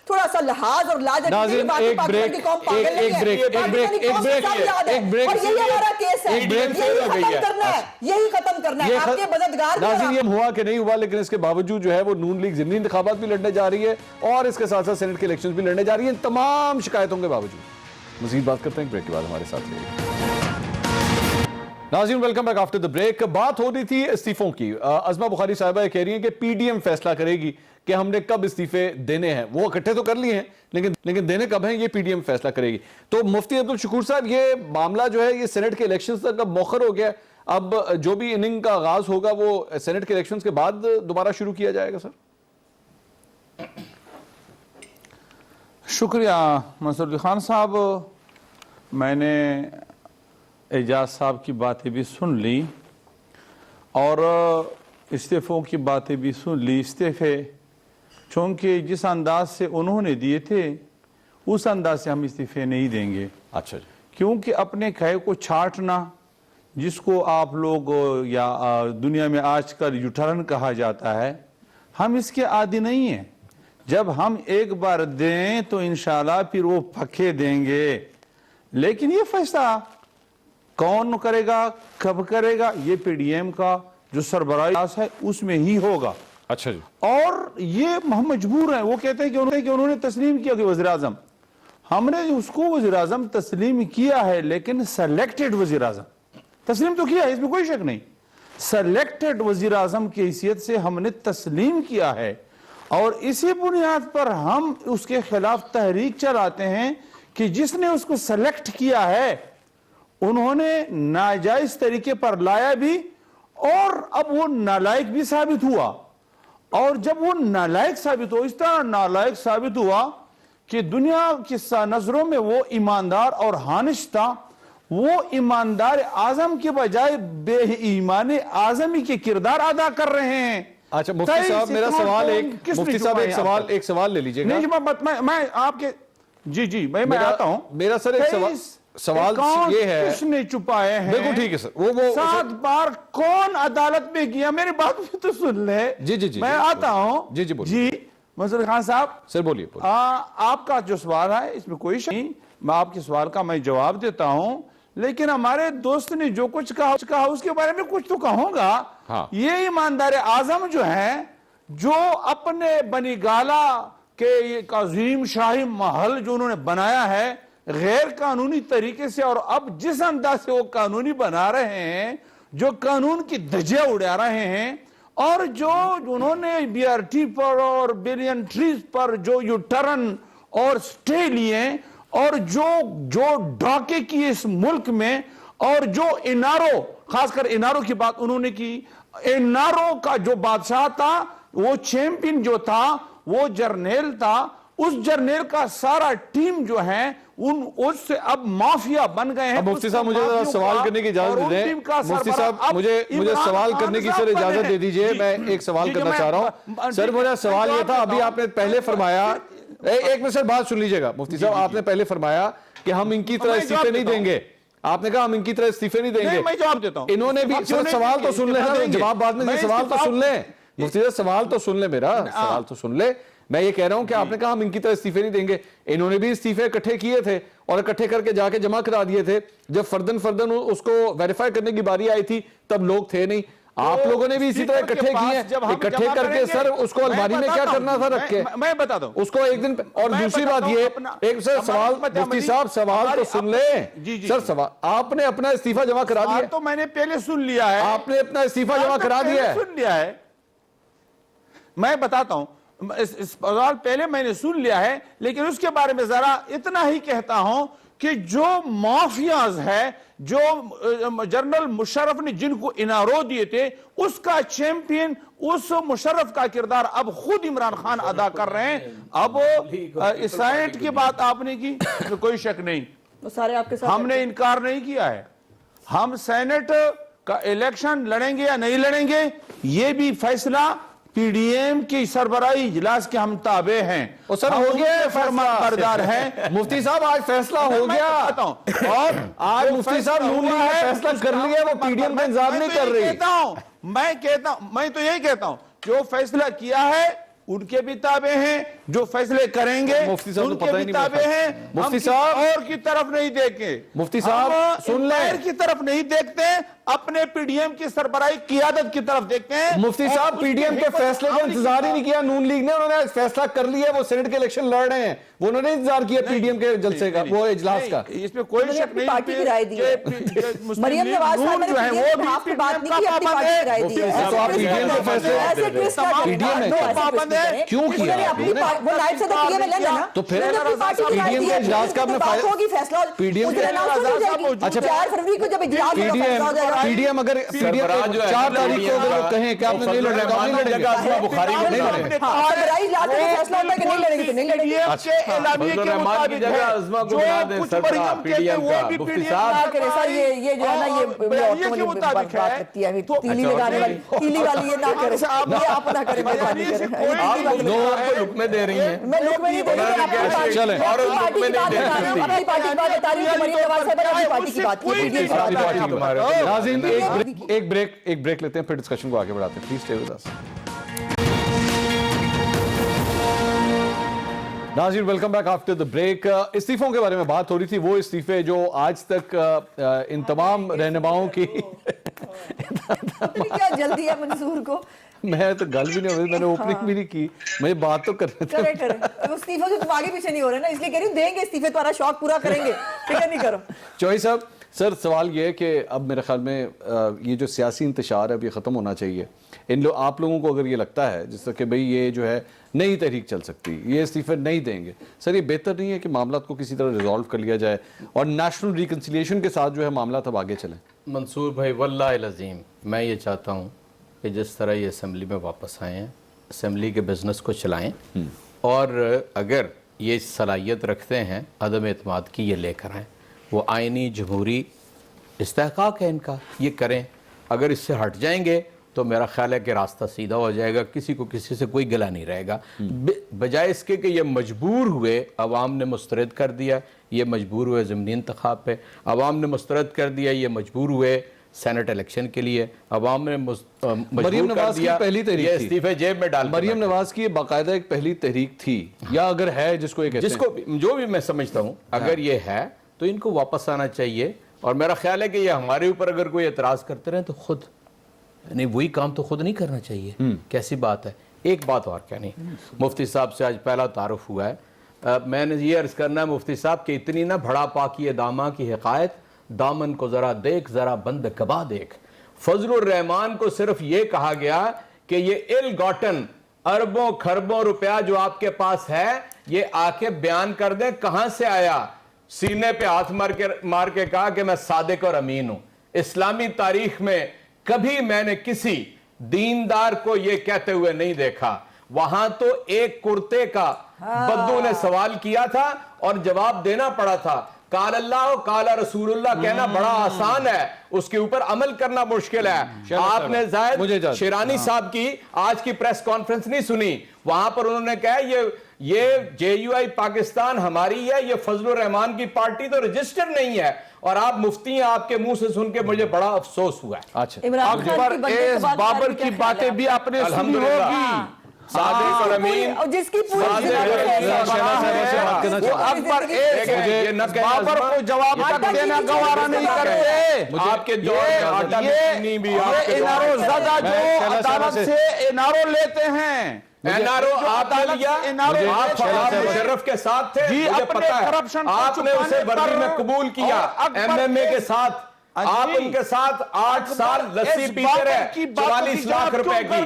تھوڑا سا لحاظ اور لاج ناظرین ایک بریک اور یہی ہمارا کیس ہے, یہی ختم کرنا ہے. آپ کے مددگار ناظرین یہ ہوا کہ نہیں ہوا, لیکن اس کے باوجود جو ہے وہ نون لیگ ضمنی انتخابات بھی لڑنے جا رہی ہے اور اس کے ساتھ ساتھ سینٹ کے الیکشن بھی لڑنے جا رہی ہیں. تمام شکایتوں کے باوجود مزید بات کرتے ہیں بریک کے بعد, ہمارے ساتھ رہیے. ناظرین welcome back after the break. بات ہو رہی تھی استعفوں کی. عظمہ بخاری صاحبہ یہ کہہ رہی ہیں کہ پی ڈی ایم فیصلہ کرے گی کہ ہم نے کب استعفے دینے ہیں. وہ اکٹھے تو کر لیے ہیں لیکن دینے کب ہیں یہ پی ڈی ایم فیصلہ کرے گی. تو مفتی عبدالشکور صاحب, یہ معاملہ جو ہے یہ سینٹ کے الیکشنز تک اب مؤخر ہو گیا, اب جو بھی اننگ کا آغاز ہوگا وہ سینٹ کے الیکشنز کے بعد دوبارہ شروع کیا جائے گا سر؟ شکریہ منصور علی خان صاحب. میں نے اعجاز صاحب کی باتیں بھی سن لی اور استعفوں کی باتیں بھی سن لی. استعفے چونکہ جس انداز سے انہوں نے دیے تھے اس انداز سے ہم استعفے نہیں دیں گے. اچھا جی. کیونکہ اپنے کہے کو چھاٹنا, جس کو آپ لوگ یا دنیا میں آج کل یوٹرن کہا جاتا ہے, ہم اس کے عادی نہیں ہیں. جب ہم ایک بار دیں تو انشاءاللہ پھر وہ پکے دیں گے, لیکن یہ فیصلہ کون کرے گا, کب کرے گا, یہ پی ڈی ایم کا جو سربراہی ہے اس میں ہی ہوگا. اچھا جی. اور یہ ہم مجبور ہیں. وہ کہتے ہیں کہ انہوں نے تسلیم کیا کہ وزیر اعظم, ہم نے اس کو وزیر اعظم تسلیم کیا ہے, لیکن سلیکٹڈ وزیر اعظم تسلیم تو کیا ہے, اس میں کوئی شک نہیں. سلیکٹڈ وزیر اعظم کی حیثیت سے ہم نے تسلیم کیا ہے, اور اسی بنیاد پر ہم اس کے خلاف تحریک چلاتے ہیں کہ جس نے اس کو سلیکٹ کیا ہے انہوں نے ناجائز طریقے پر لایا بھی, اور اب وہ نالائق بھی ثابت ہوا. اور جب وہ نالائق ثابت ہوا, اس طرح نالائق ثابت ہوا کہ دنیا کی نظروں میں وہ ایماندار اور ہانش تھا, وہ ایماندار اعظم کے بجائے بے ایمان اعظمی کے کردار ادا کر رہے ہیں. اچھا مفتی صاحب میرا سوال مفتی صاحب ایک سوال لے لیجئے گا. میں آپ کے جی میں آتا ہوں. میرا سر ایک سوال یہ ہے, کس نے چھپائے ہیں, بالکل ٹھیک ہے سر, وہ 7 بار کون عدالت میں گیا, میری بات بھی تو سن لے. جی میں آتا ہوں. جی منصور خان صاحب سر بولیے. آپ کا جو سوال ہے اس میں کوئی شک نہیں, میں آپ کے سوال کا میں جواب دیتا ہوں, لیکن ہمارے دوست نے جو کچھ کہا اس کے بارے میں کچھ تو کہوں گا. یہ ایماندار اعظم جو ہیں, جو اپنے بنی گالا کے ایک عظیم شاہی محل جو انہوں نے بنایا ہے غیر قانونی طریقے سے, اور اب جس انداز سے وہ قانونی بنا رہے ہیں, جو قانون کی دھجے اڑا رہے ہیں, اور جو انہوں نے بی آر ٹی پر اور بلین ٹریز پر جو یو ٹرن اور سٹے لیے, اور جو ڈاکے کی اس ملک میں, اور جو انارو, خاص کر انارو کی بات انہوں نے کی. انارو کا جو بادشاہ تھا, وہ چیمپئن جو تھا, وہ جرنیل تھا, اس جرنیل کا سارا ٹیم جو ہے اس سے اب مافیا بن گئے ہیں. مفتی صاحب مجھے سوال کرنے کی اجازت دیں. مفتی صاحب مجھے سوال کرنے کی سر اجازت دے دیجئے, میں ایک سوال کرنا چاہ رہا ہوں. سر میرا سوال یہ تھا, ابھی آپ نے پہلے فرمایا, ایک منٹ سر بات سن لیجئے گا. مفتی صاحب آپ نے پہلے فرمایا کہ ہم ان کی طرح استعفے نہیں دیں گے, آپ نے کہا ہم ان کی طرح استعفے نہیں دیں گے. میں جواب دیتا ہوں. انہوں نے بھی سوال تو سن لیں, جواب بعد میں, سوال تو سن لیں مفتی صاحب, سوال تو سن لیں, میرا سوال تو سن لیں. میں یہ کہہ رہا ہوں کہ آپ نے کہا ہم ان کی طرح استعفے نہیں دیں گے, انہوں نے بھی استعفے اکٹھے کیے تھے اور اکٹھے کر کے جا کے جمع کرا دیے تھے. جب فردن اس کو ویریفائی کرنے کی باری آئی تھی تب لوگ تھے نہیں. آپ لوگوں نے بھی اسی طرح اکٹھے کیے, اکٹھے کر کے سر اس کو الماری میں کیا کرنا تھا رکھ کے, میں بتا دوں اس کو ایک دن. اور دوسری بات یہ, ایک سر سوال, مفتی صاحب سوال تو سن لیں سر, سوال آپ نے اپنا استعفیٰ جمع کرا دیا. تو میں نے پہلے سن لیا ہے, آپ نے اپنا استعفیٰ جمع کرا دیا ہے. میں بتاتا ہوں, اس سوال پہلے میں نے سن لیا ہے, لیکن اس کے بارے میں ذرا اتنا ہی کہتا ہوں کہ جو مافیاز ہے, جو جنرل مشرف نے جن کو انارو دیے تھے, اس کا چیمپئن, اس مشرف کا کردار اب خود عمران خان ادا کر رہے ہیں. اب سینٹ کی بات آپ نے کی, اس میں کوئی شک نہیں, وہ سارے آپ کے ساتھ ہم نے انکار نہیں کیا ہے. ہم سینٹ کا الیکشن لڑیں گے یا نہیں لڑیں گے, یہ بھی فیصلہ پی ڈی ایم کی سربراہی اجلاس کے ہم تابع ہیں. سر ہو گیا فرمان بردار ہیں. مفتی صاحب آج فیصلہ ہو گیا, اور آج مفتی صاحب نون لیگ نے فیصلہ کر لیا, وہ پی ڈی ایم کا انتظار نہیں کر رہی. میں تو یہی کہتا ہوں, جو فیصلہ کیا ہے ان کے بھی تابع ہیں, جو فیصلے کریں گے مفتی صاحب ان تو کے پتہ ہی بھی نہیں تابع ہیں. مفتی ہم صاحب اور کی طرف نہیں دیکھیں, مفتی صاحب سن لیں, امپائر کی طرف نہیں دیکھتے, اپنے پی ڈی ایم کی سربراہی قیادت کی طرف دیکھتے ہیں. مفتی صاحب پی ڈی ایم کے فیصلے کا انتظار ہی نہیں کیا نون لیگ نے, انہوں نے فیصلہ کر لیا, وہ سینٹ کے الیکشن لڑ رہے ہیں, وہ انہوں نے انتظار کیا پی ڈی ایم کے جلسے کا, وہ اجلاس کا. اس میں کوئی شک نہیں. پارٹی کی رائے دی ہے. مریم نواز صاحب نے پی ڈی ایم کے خلاف بات نہیں کی, اپنی پارٹی کی رائے دی ہے. تو آپ پی ڈی ایم کے فیصلے پی ڈی ایم نے پابند ہے. کیوں کیا وہ لائف سے تو پی ایم ایل ہے نا, تو پھر پی ڈی ایم کے اجلاس کا اپنے بات ہوگی, فیصلہ پی ڈی ایم 4 فروری کو جب اجلاس پی ڈی ایم اگر 4 تاریخ کو اگر کہیں کہ آپ نے نہیں لڑنا تو نہیں لڑیں گے, بخاری میں نہیں لڑیں. سربراہی اجلاس میں فیصلہ ہوتا ہے کہ نہیں لڑیں گے تو نہیں لڑیں گے. فضل الرحمان کی جگہ عظما کو بنا دیں سربراہ پی ڈی ایم کا. مفتی صاحب سر یہ جو ہے نا, یہ بات کرتی ہے تیلی لگانے والی, تیلی والی یہ نہ کریں, یہ آپ نہ کریں, مہربانی کریں. آپ دو کو لقمے دے رہی ہیں, میں لوگ میں نہیں دے رہی, چلیں اپنی پارٹی کی بات بتا رہی ہوں, مریم نواز صاحب اپنی پارٹی کی بات کی. ناظرین ایک بریک لیتے ہیں, پھر ڈسکشن کو آگے بڑھاتے ہیں. Please stay with us. ناظرین welcome back after the break. استعفوں کے بارے میں بات ہو رہی تھی, وہ استعفے جو آج تک ان تمام رہنماؤں کی کیا جلدی ہے منصور کو, میں تو گل بھی نہیں ہوئی, میں نے اوپننگ بھی نہیں کی, مجھے بات تو کرنے تھے. کریں استعفے سے تم آگے پیچھے نہیں ہو رہے نا, اس لیے کہہ رہی ہوں دیں گے استعفے, تمہارا شوق پورا کریں گے, فکر نہیں کرو. چوہی صاحب, سر سوال یہ ہے کہ اب میرے خیال میں یہ جو سیاسی انتشار ہے اب یہ ختم ہونا چاہیے. آپ لوگوں کو اگر یہ لگتا ہے جس طرح کہ بھئی یہ جو ہے نئی تحریک چل سکتی, یہ استعفے نہیں دیں گے, سر یہ بہتر نہیں ہے کہ معاملات کو کسی طرح ریزالو کر لیا جائے اور نیشنل ریکنسیلیشن کے ساتھ جو ہے معاملات اب آگے چلیں؟ منصور بھائی واللہ العظیم میں یہ چاہتا ہوں کہ جس طرح یہ اسمبلی میں واپس آئے ہیں, اسمبلی کے بزنس کو چلائیں, اور اگر یہ صلاحیت رکھتے ہیں عدم اعتماد کی, یہ لے کر آئیں. وہ آئینی جمہوری استحقاق ہے ان کا, یہ کریں. اگر اس سے ہٹ جائیں گے تو میرا خیال ہے کہ راستہ سیدھا ہو جائے گا, کسی کو کسی سے کوئی گلہ نہیں رہے گا. بجائے اس کے کہ یہ مجبور ہوئے, عوام نے مسترد کر دیا, یہ مجبور ہوئے ضمنی انتخاب پہ, عوام نے مسترد کر دیا, یہ مجبور ہوئے سینٹ الیکشن کے لیے, عوام نے مریم نواز کی پہلی تحریک تھی, استعفے جیب میں ڈال. مریم نواز کی باقاعدہ ایک پہلی تحریک تھی, یا اگر ہے جس کو یہ کہتے ہیں, جس کو جو بھی میں سمجھتا ہوں اگر یہ ہے تو ان کو واپس آنا چاہیے. اور میرا خیال ہے کہ یہ ہمارے اوپر اگر کوئی اعتراض کرتے رہیں تو خود نہیں, وہی کام تو خود نہیں کرنا چاہیے. کیسی بات ہے. ایک بات اور کہنی, مفتی صاحب سے آج پہلا تعارف ہوا ہے, میں نے یہ عرض کرنا ہے مفتی صاحب کہ اتنی نہ بڑا پاکی داماں کی حقائق, دامن کو ذرا دیکھ, ذرا بند کبا دیکھ. فضل الرحمان کو صرف یہ کہا گیا کہ یہ ill gotten اربوں کھربوں روپیہ جو آپ کے پاس ہے یہ آ کے بیان کر دیں کہاں سے آیا. سینے پہ ہاتھ مار کے کہا کہ میں صادق اور امین ہوں. اسلامی تاریخ میں کبھی میں نے کسی دیندار کو یہ کہتے ہوئے نہیں دیکھا. وہاں تو ایک کرتے کا بدو نے سوال کیا تھا اور جواب دینا پڑا تھا. قال اللہ قال رسول اللہ کہنا بڑا آسان ہے, اس کے اوپر عمل کرنا مشکل ہے. آپ نے زاہد شیرانی صاحب کی آج کی پریس کانفرنس نہیں سنی, وہاں پر انہوں نے کہا یہ جے یو آئی پاکستان ہماری ہے, یہ فضل الرحمان کی پارٹی تو رجسٹر نہیں ہے. اور آپ مفتی ہیں, آپ کے منہ سے سن کے مجھے بڑا افسوس ہوا ہے. اکبر ایس بابر کی باتیں بھی آپ نے سنی ہوگی, صادق اور امین, جس کی اکبر ایس بابر کو جواب تک دینا گوارا نہیں کرتے. آپ کے دور یہ انارو زدہ جو عدالت سے انارو لیتے ہیں, انارو آپ نے لیا, آپ مشرف کے ساتھ تھے, مجھے پتا ہے آپ نے اسے ورزی میں قبول کیا, ایم ایم اے کے ساتھ आप उनके साथ 8 साल लस्सी पीते रहे, 44 लाख रुपए की,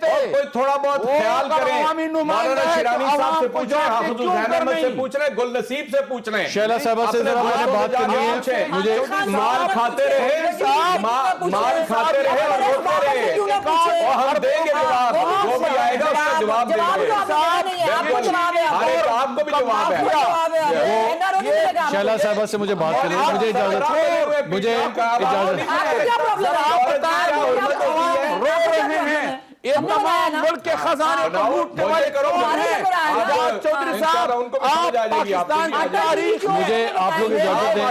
और कोई थोड़ा बहुत ख्याल करें। मौलाना शिरानी साहब से पूछ रहे, हाफिजुल हुसैन अहमद से पूछ रहे, गुल नसीब से पूछ रहे। शैला साहब से जरा मैंने बात करनी है। मुझे माल खाते रहे, माल खाते रहे और रोते रहे, और हम देंगे जवाब, जो भी आएगा उसका जवाब देंगे। हर एक आपको भी जवाब है। शैला साहब से मुझे बात करनी है, मुझे इजाजत, मुझे इजाजत। ये तमाम मुल्क के खजाने को लूटने वाले आजाद चौधरी साहब, आप पाकिस्तान की तारीख में मुझे आप लोग इजाजत दें।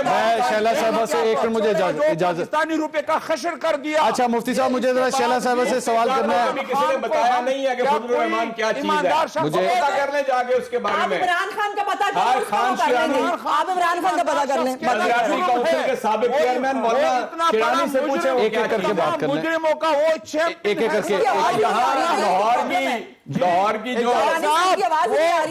मैं शैला साहब से एक मिनट, मुझे इजाजत। पाकिस्तानी रुपए का खशर कर दिया। अच्छा मुफ्ती साहब, मुझे जरा शैला साहब से सवाल करना है। किसी ने बताया नहीं है कि फजलुर रहमान क्या चीज है, मुझे पता कर ले जाके उसके बारे में। इमरान खान का पता करें, आप आप इमरान खान का पता कर लें। काउंसिल के साबिक चेयरमैन मौलाना शिरानी से पूछे, एक एक करके बात कर लें। मुजरिमों का वो एक एक करके लाहौर की जो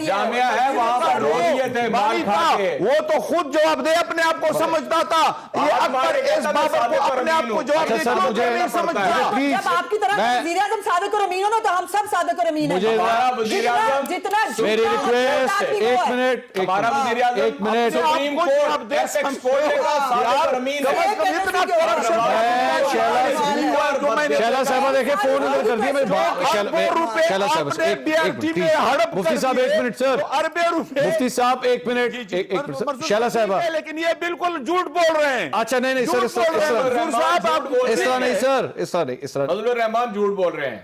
जामिया है वहां पर रो दिए थे माल खा के। वो तो खुद जवाब दे, अपने आप को समझता था। ये अकबर इस बात को अपने आप को जवाब अच्छा सर, मुझे नहीं समझता। प्लीज, जब आपकी तरह वज़ीर आज़म सादिक और अमीन हो ना, तो हम सब सादिक और अमीन मुझे जितना मेरी रिक्वेस्ट, एक मिनट, हमारा वज़ीर आज़म एक minute. Supreme court apex court का सादिक और अमीन शैला साहब देखे फोन उधर कर दिया मेरे। शैला साहब मुफ्ती साहब एक मिनट सर, अरबे रुपए, मुफ्ती साहब एक मिनट, एक मिनट शैला साहब। लेकिन ये बिल्कुल झूठ बोल रहे हैं। अच्छा नहीं सर, इस तरह नहीं सर, इस तरह नहीं, इस तरह। फजलुर रहमान झूठ बोल रहे हैं।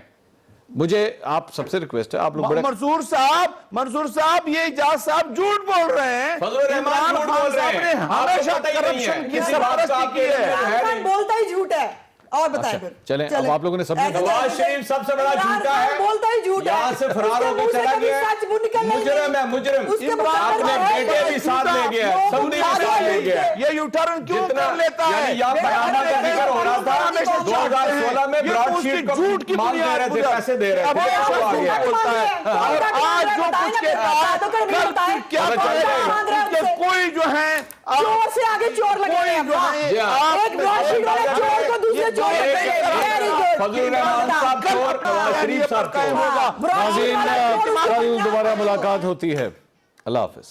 मुझे आप सबसे रिक्वेस्ट है, आप लोग बड़े मंसूर साहब, ये इजाज साहब झूठ बोल रहे हैं। फजलुर रहमान झूठ बोल रहे हैं, हमेशा करप्शन की सरपरस्ती की है। बोलता ही झूठ है। और बताएं फिर। चलें, अब आप लोगों ने सब नवाज शरीफ सबसे बड़ा झूठा है, बोलता ही झूठ है। यहाँ से फरार होकर चला गया, मुजरिम है, मुजरिम। अपने बेटे भी साथ ले गया, सऊदी भी साथ ले गया। ये यूटर्न क्यों कर लेता है? यहाँ पनामा का जिक्र हो रहा था 2016 में, ब्रॉडशीट झूठ की मांग दे रहे थे, पैसे दे रहे थे, वो आ गया। और आज जो कुछ के बाद क्या कोई जो है चोर से आगे चोर लगे हैं। एक ब्रॉडशीट वाले चोर को दूसरे चोर फजलुर रहमान साहब चोर, नवाज शरीफ साहब चोर। नाज़रीन, कल दोबारा मुलाकात होती है। अल्लाह हाफिज।